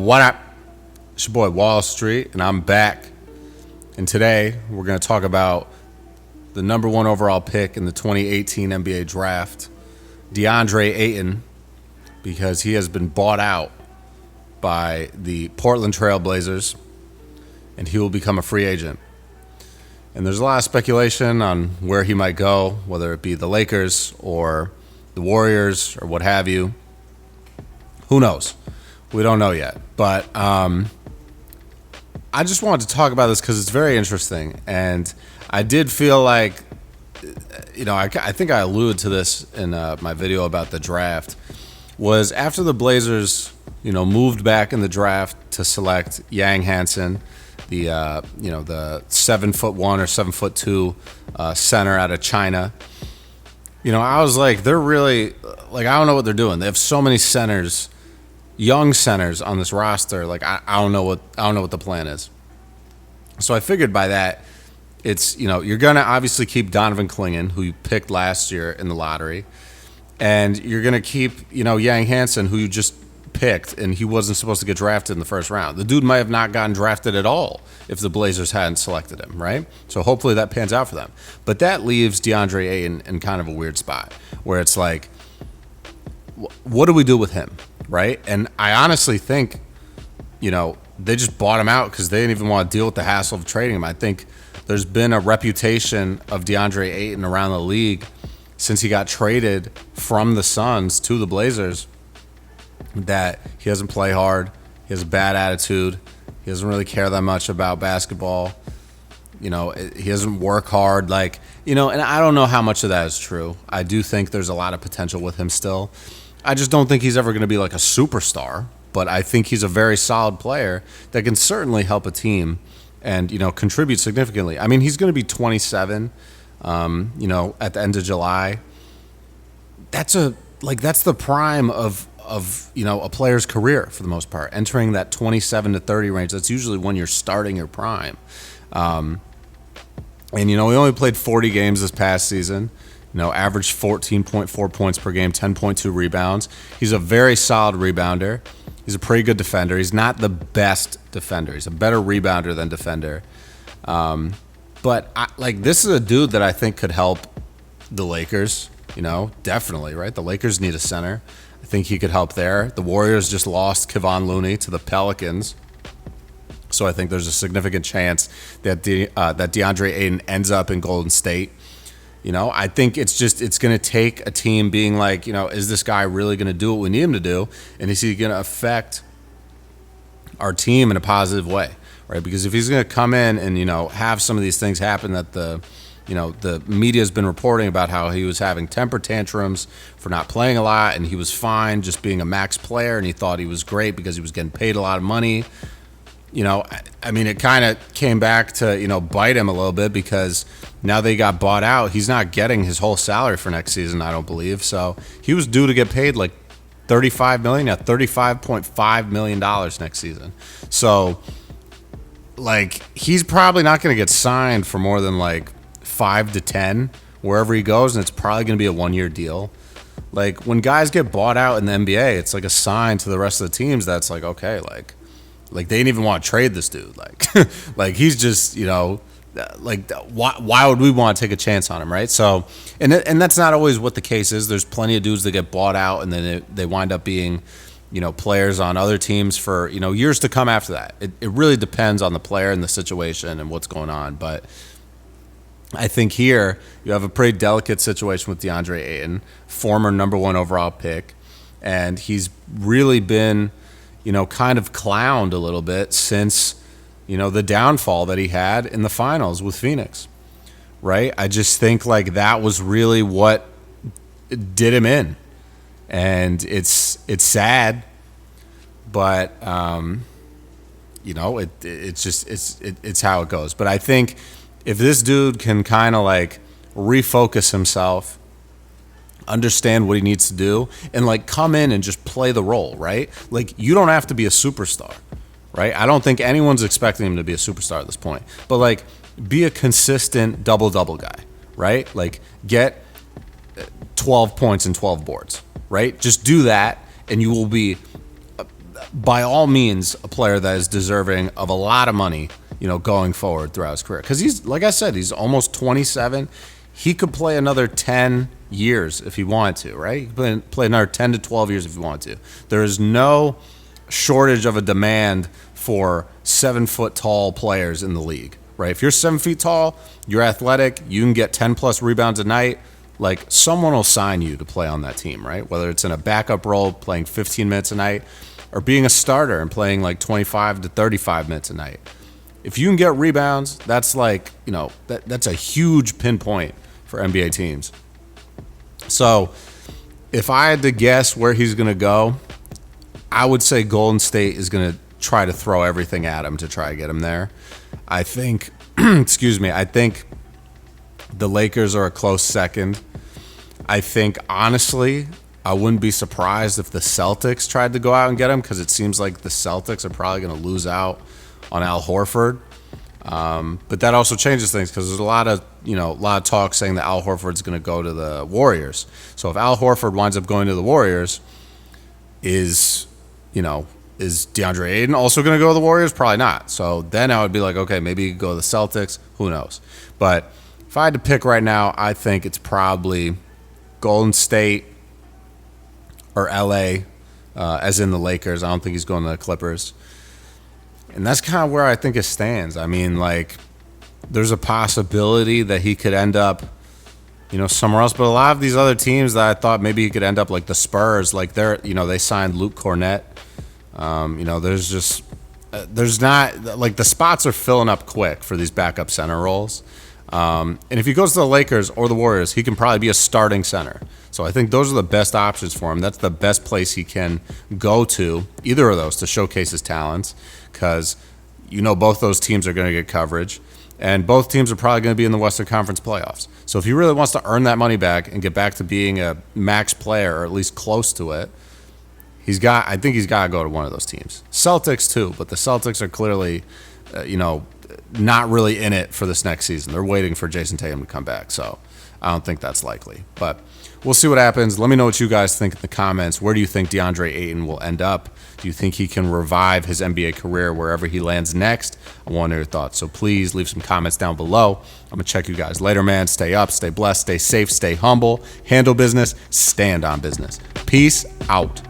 What up? It's your boy Wall Street, and I'm back. And today we're going to talk about the number one overall pick in the 2018 NBA draft, Deandre Ayton, because he has been bought out by the Portland Trailblazers, and he will become a free agent. And there's a lot of speculation on where he might go, whether it be the Lakers or the Warriors or what have you. Who knows? We don't know yet. But I just wanted to talk about this because it's very interesting. And I did feel like, I think I alluded to this in my video about the draft, was after the Blazers, moved back in the draft to select Yang Hansen, the 7'1" or 7'2" center out of China. I was like, they're really I don't know what they're doing. They have so many centers, young centers on this roster. I don't know what the plan is. So I figured by that, it's you're gonna obviously keep Donovan Clingan, who you picked last year in the lottery, and you're gonna keep Yang Hansen, who you just picked, and he wasn't supposed to get drafted in the first round. The dude might have not gotten drafted at all if the Blazers hadn't selected him, right? So hopefully that pans out for them. But that leaves Deandre Ayton in kind of a weird spot where it's like, what do we do with him, right? And I honestly think, they just bought him out because they didn't even want to deal with the hassle of trading him. I think there's been a reputation of Deandre Ayton around the league since he got traded from the Suns to the Blazers that he doesn't play hard, he has a bad attitude, he doesn't really care that much about basketball, he doesn't work hard, and I don't know how much of that is true. I do think there's a lot of potential with him still. I just don't think he's ever going to be like a superstar, but I think he's a very solid player that can certainly help a team and, contribute significantly. I mean, he's going to be 27, at the end of July. That's the prime of a player's career for the most part, entering that 27 to 30 range. That's usually when you're starting your prime. And we only played 40 games this past season, averaged 14.4 points per game, 10.2 rebounds. He's a very solid rebounder. He's a pretty good defender. He's not the best defender. He's a better rebounder than defender. But this is a dude that I think could help the Lakers, definitely, right? The Lakers need a center. I think he could help there. The Warriors just lost Kevon Looney to the Pelicans. So I think there's a significant chance that that Deandre Ayton ends up in Golden State. I think it's going to take a team being like, is this guy really going to do what we need him to do? And is he going to affect our team in a positive way, right? Because if he's going to come in and, have some of these things happen that the media's been reporting about how he was having temper tantrums for not playing a lot, and he was fine just being a max player, and he thought he was great because he was getting paid a lot of money. It kind of came back to, bite him a little bit because now they got bought out. He's not getting his whole salary for next season, I don't believe. So he was due to get paid like $35 million, $35.5 million next season. So, he's probably not going to get signed for more than 5 to 10 wherever he goes, and it's probably going to be a one-year deal. When guys get bought out in the NBA, it's a sign to the rest of the teams that's okay, they didn't even want to trade this dude. He's just, why would we want to take a chance on him, right? So, and that's not always what the case is. There's plenty of dudes that get bought out and then they wind up being, players on other teams for, years to come after that. It really depends on the player and the situation and what's going on. But I think here you have a pretty delicate situation with Deandre Ayton, former number one overall pick, and he's really been kind of clowned a little bit since, the downfall that he had in the finals with Phoenix, right? I just think that was really what did him in. And it's sad, but, it's how it goes. But I think if this dude can kind of refocus himself, understand what he needs to do, and come in and just play the role, right? You don't have to be a superstar, right? I don't think anyone's expecting him to be a superstar at this point, but be a consistent double-double guy, right? Get 12 points and 12 boards, right? Just do that, and you will be by all means, a player that is deserving of a lot of money, going forward throughout his career. Because he's, like I said, he's almost 27. He could play another 10 years if he wanted to, right? He could play another 10 to 12 years if he wanted to. There is no shortage of a demand for 7-foot tall players in the league, right? If you're 7 feet tall, you're athletic, you can get 10 plus rebounds a night. Like, someone will sign you to play on that team, right? Whether it's in a backup role, playing 15 minutes a night, or being a starter and playing like 25 to 35 minutes a night. If you can get rebounds, that's like, that's a huge pinpoint for NBA teams. So if I had to guess where he's going to go, I would say Golden State is going to try to throw everything at him to try to get him there. I think, I think the Lakers are a close second. I think, honestly, I wouldn't be surprised if the Celtics tried to go out and get him, because it seems like the Celtics are probably going to lose out on Al Horford. But that also changes things, because there's a lot of talk saying that Al Horford's going to go to the Warriors. So if Al Horford winds up going to the Warriors, is DeAndre Ayton also going to go to the Warriors? Probably not. So then I would be like, okay, maybe you could go to the Celtics. Who knows? But if I had to pick right now, I think it's probably Golden State or LA, as in the Lakers. I don't think he's going to the Clippers. And that's kind of where I think it stands. I mean, like, there's a possibility that he could end up, somewhere else. But a lot of these other teams that I thought maybe he could end up, like the Spurs, like they signed Luke Cornett. There's not, like, the spots are filling up quick for these backup center roles. And if he goes to the Lakers or the Warriors, he can probably be a starting center. So I think those are the best options for him. That's the best place he can go to, either of those, to showcase his talents, because both those teams are going to get coverage, and both teams are probably going to be in the Western Conference playoffs. So if he really wants to earn that money back and get back to being a max player, or at least close to it, I think he's got to go to one of those teams. Celtics too, but the Celtics are clearly, not really in it for this next season. They're waiting for Jason Tatum to come back, so I don't think that's likely. But we'll see what happens. Let me know what you guys think in the comments. Where do you think DeAndre Ayton will end up? Do you think he can revive his NBA career wherever he lands next? I want your thoughts, so please leave some comments down below. I'm going to check you guys later, man. Stay up, stay blessed, stay safe, stay humble, handle business, stand on business. Peace out.